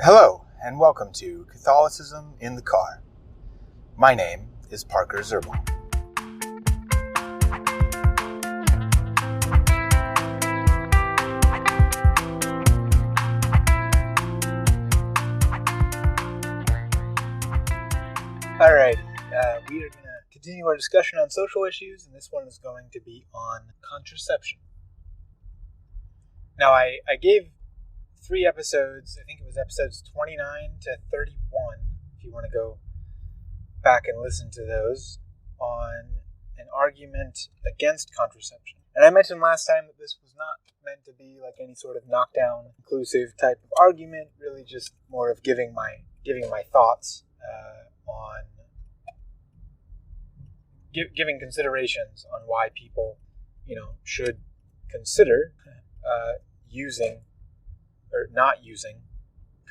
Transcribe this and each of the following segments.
Hello, and welcome to Catholicism in the Car. My name is Parker Zerbal. Alright, we are going to continue our discussion on social issues, and this one is going to be on contraception. Now, I gave 3 episodes. I think it was episodes 29 to 31, if you want to go back and listen to those, on an argument against contraception. And I mentioned last time that this was not meant to be like any sort of knockdown, inclusive type of argument, really just more of giving my thoughts on giving considerations on why people, should consider using or not using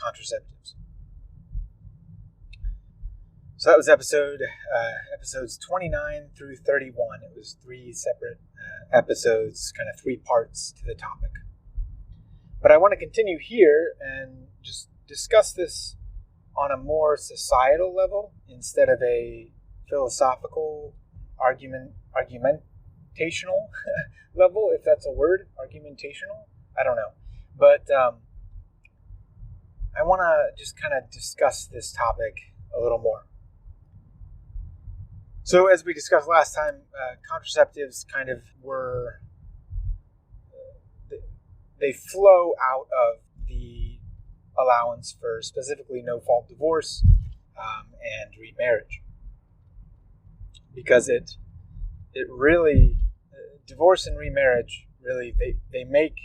contraceptives. So that was episodes 29 through 31. It was 3 separate episodes, kind of 3 parts to the topic. But I want to continue here and just discuss this on a more societal level instead of a philosophical argumentational level, if that's a word, argumentational. I don't know. But I want to just kind of discuss this topic a little more. So as we discussed last time, contraceptives kind of were, they flow out of the allowance for specifically no-fault divorce and remarriage. Because it really, divorce and remarriage, really, they make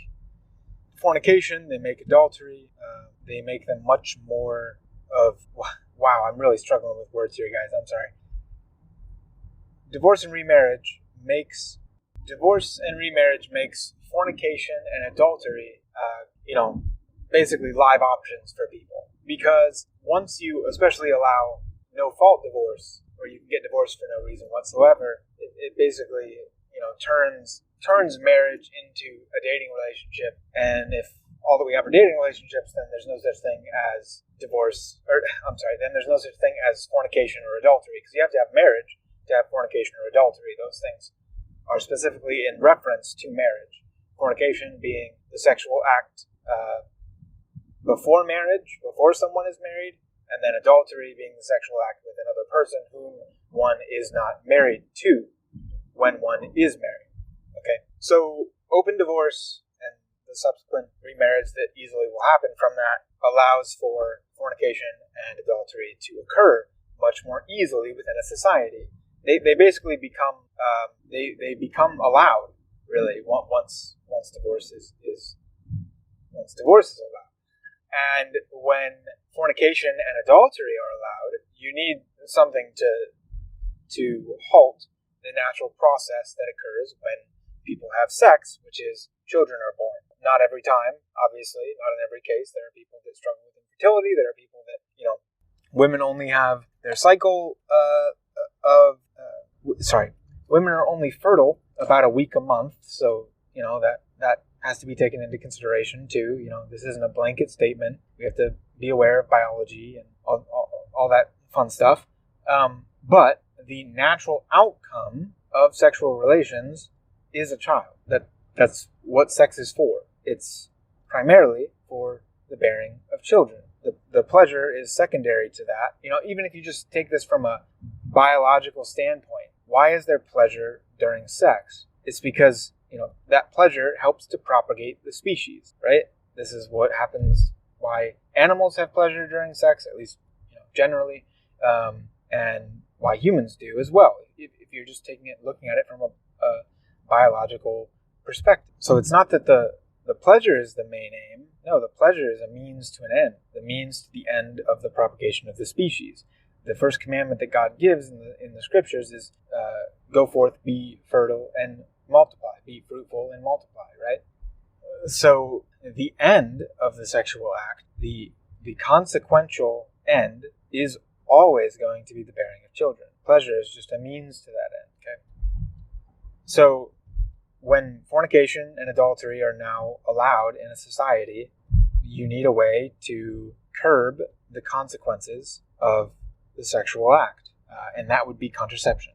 fornication, they make adultery, they make them much more of, wow, I'm really struggling with words here, guys, I'm sorry. Divorce and remarriage makes fornication and adultery, basically live options for people. Because once you especially allow no-fault divorce, or you can get divorced for no reason whatsoever, it basically, turns marriage into a dating relationship. And if all that we have are dating relationships, then there's no such thing as then there's no such thing as fornication or adultery, because you have to have marriage to have fornication or adultery. Those things are specifically in reference to marriage. Fornication being the sexual act before marriage, before someone is married, and then adultery being the sexual act with another person whom one is not married to when one is married. Okay, so open divorce and the subsequent remarriage that easily will happen from that allows for fornication and adultery to occur much more easily within a society. They basically become they become allowed, really, once divorce is allowed. And when fornication and adultery are allowed, you need something to halt the natural process that occurs when people have sex, which is children are born. Not every time, obviously, not in every case. There are people that struggle with infertility. There are people that, women only have their cycle women are only fertile about a week a month. So, that has to be taken into consideration too. This isn't a blanket statement. We have to be aware of biology and all that fun stuff. But the natural outcome of sexual relations is a child. That's what sex is for. It's primarily for the bearing of children. The pleasure is secondary to that. Even if you just take this from a biological standpoint, why is there pleasure during sex? It's because, that pleasure helps to propagate the species, right? This is what happens, why animals have pleasure during sex, at least, generally, and why humans do as well, if you're just looking at it from a biological perspective. So it's not that the pleasure is the main aim. No, the pleasure is a means to an end, the means to the end of the propagation of the species. The first commandment that God gives in the scriptures is go forth, be fertile, and multiply. Be fruitful and multiply, right? So the end of the sexual act, the consequential end, is always going to be the bearing of children. Pleasure is just a means to that end, okay? So when fornication and adultery are now allowed in a society, you need a way to curb the consequences of the sexual act. And that would be contraception.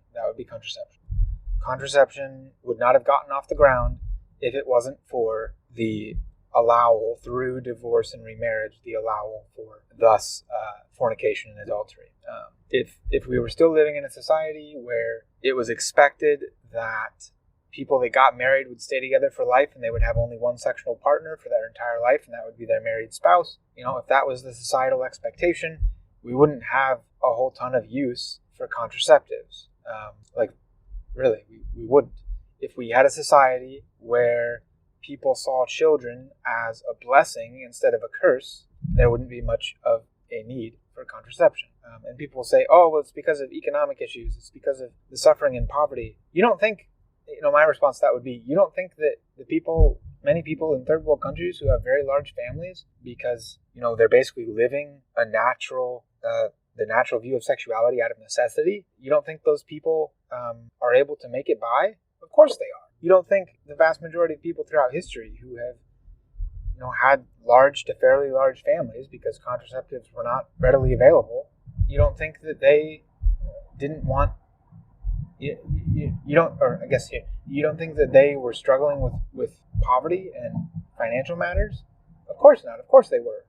Contraception would not have gotten off the ground if it wasn't for the allowal through divorce and remarriage, the allowal for thus fornication and adultery. If we were still living in a society where it was expected that people that got married would stay together for life and they would have only one sexual partner for their entire life, and that would be their married spouse, if that was the societal expectation, we wouldn't have a whole ton of use for contraceptives. Really, we wouldn't. If we had a society where people saw children as a blessing instead of a curse, there wouldn't be much of a need for contraception. And people will say, oh, well, it's because of economic issues. It's because of the suffering and poverty. You don't think, my response to that would be, you don't think that many people in third world countries who have very large families, because, they're basically living a natural, the natural view of sexuality out of necessity, you don't think those people are able to make it by? Of course they are. You don't think the vast majority of people throughout history who have had large to fairly large families because contraceptives were not readily available, you don't think that they didn't want, you don't think that they were struggling with poverty and financial matters? Of course not. Of course they were.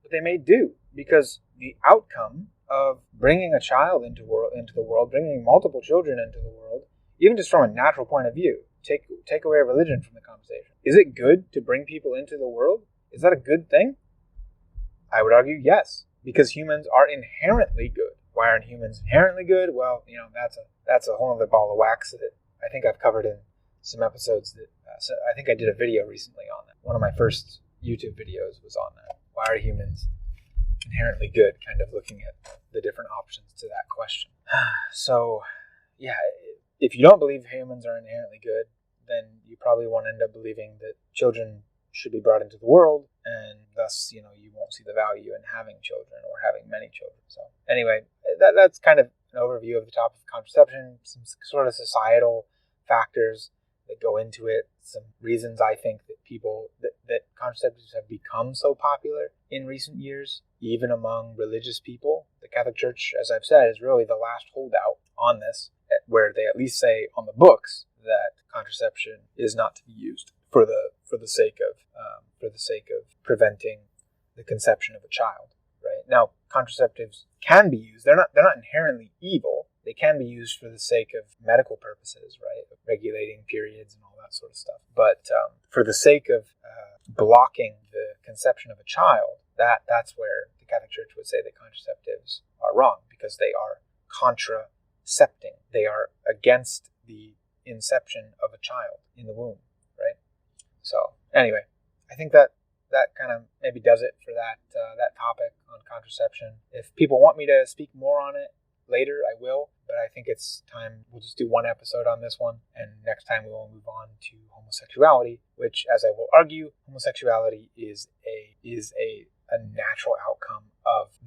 But they made do, because the outcome of bringing a child into the world, bringing multiple children into the world, even just from a natural point of view, take away religion from the conversation. Is it good to bring people into the world? Is that a good thing? I would argue yes, because humans are inherently good. Why aren't humans inherently good? Well, that's a whole other ball of wax that I think I've covered in some episodes. So I think I did a video recently on that. One of my first YouTube videos was on that. Why are humans inherently good? Kind of looking at the different options to that question. So, yeah, if you don't believe humans are inherently good, then you probably won't end up believing that children should be brought into the world, and thus, you won't see the value in having children or having many children. So anyway, that's kind of an overview of the topic of contraception, some sort of societal factors that go into it, some reasons I think that that contraceptives have become so popular in recent years, even among religious people. The Catholic Church, as I've said, is really the last holdout on this, where they at least say on the books that contraception is not to be used for the sake of preventing the conception of a child. Right now, contraceptives can be used. They're not inherently evil. They can be used for the sake of medical purposes, right? Regulating periods and all that sort of stuff. But for the sake of blocking the conception of a child, that's where the Catholic Church would say that contraceptives are wrong, because they are contracepting. They are against the inception of a child in the womb, right? So anyway, I think that kind of maybe does it for that topic on contraception. If people want me to speak more on it later, I will, but I think it's time. We'll just do one episode on this one, and next time we will move on to homosexuality, which, as I will argue, homosexuality is a natural outcome of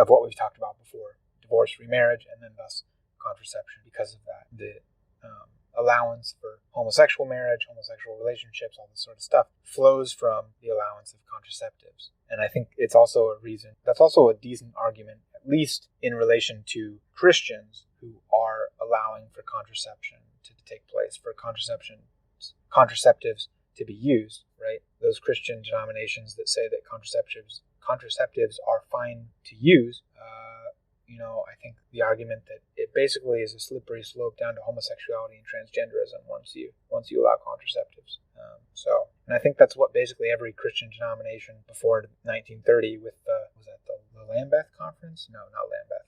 what we've talked about before: divorce, remarriage, and then thus contraception. Because of that, the allowance for homosexual marriage, homosexual relationships, all this sort of stuff flows from the allowance of contraceptives. And I think it's also a reason, that's also a decent argument, at least in relation to Christians who are allowing for contraception to take place, for contraceptives to be used, right? Those Christian denominations that say that contraceptives are fine to use, I think the argument that it basically is a slippery slope down to homosexuality and transgenderism once you allow contraceptives. And I think that's what basically every Christian denomination before 1930 with was that the Lambeth Conference? No, not Lambeth.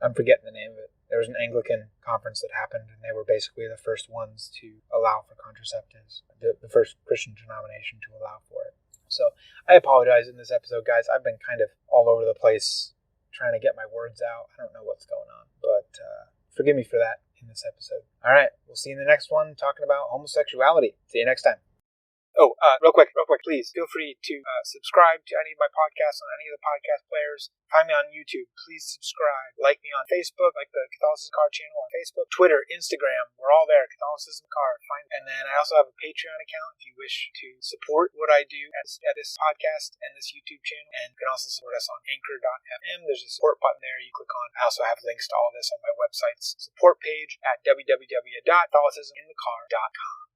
I'm forgetting the name of it. There was an Anglican conference that happened, and they were basically the first ones to allow for contraceptives, the first Christian denomination to allow for it. So I apologize in this episode, guys. I've been kind of all over the place trying to get my words out. I don't know what's going on, but forgive me for that in this episode. All right, we'll see you in the next one talking about homosexuality. See you next time. Real quick, please feel free to subscribe to any of my podcasts on any of the podcast players. Find me on YouTube. Please subscribe. Like me on Facebook, like the Catholicism Car channel on Facebook, Twitter, Instagram. We're all there. Catholicism Car. And then I also have a Patreon account if you wish to support what I do at this podcast and this YouTube channel. And you can also support us on Anchor.fm. There's a support button there you click on. I also have links to all this on my website's support page at www.catholicisminthecar.com.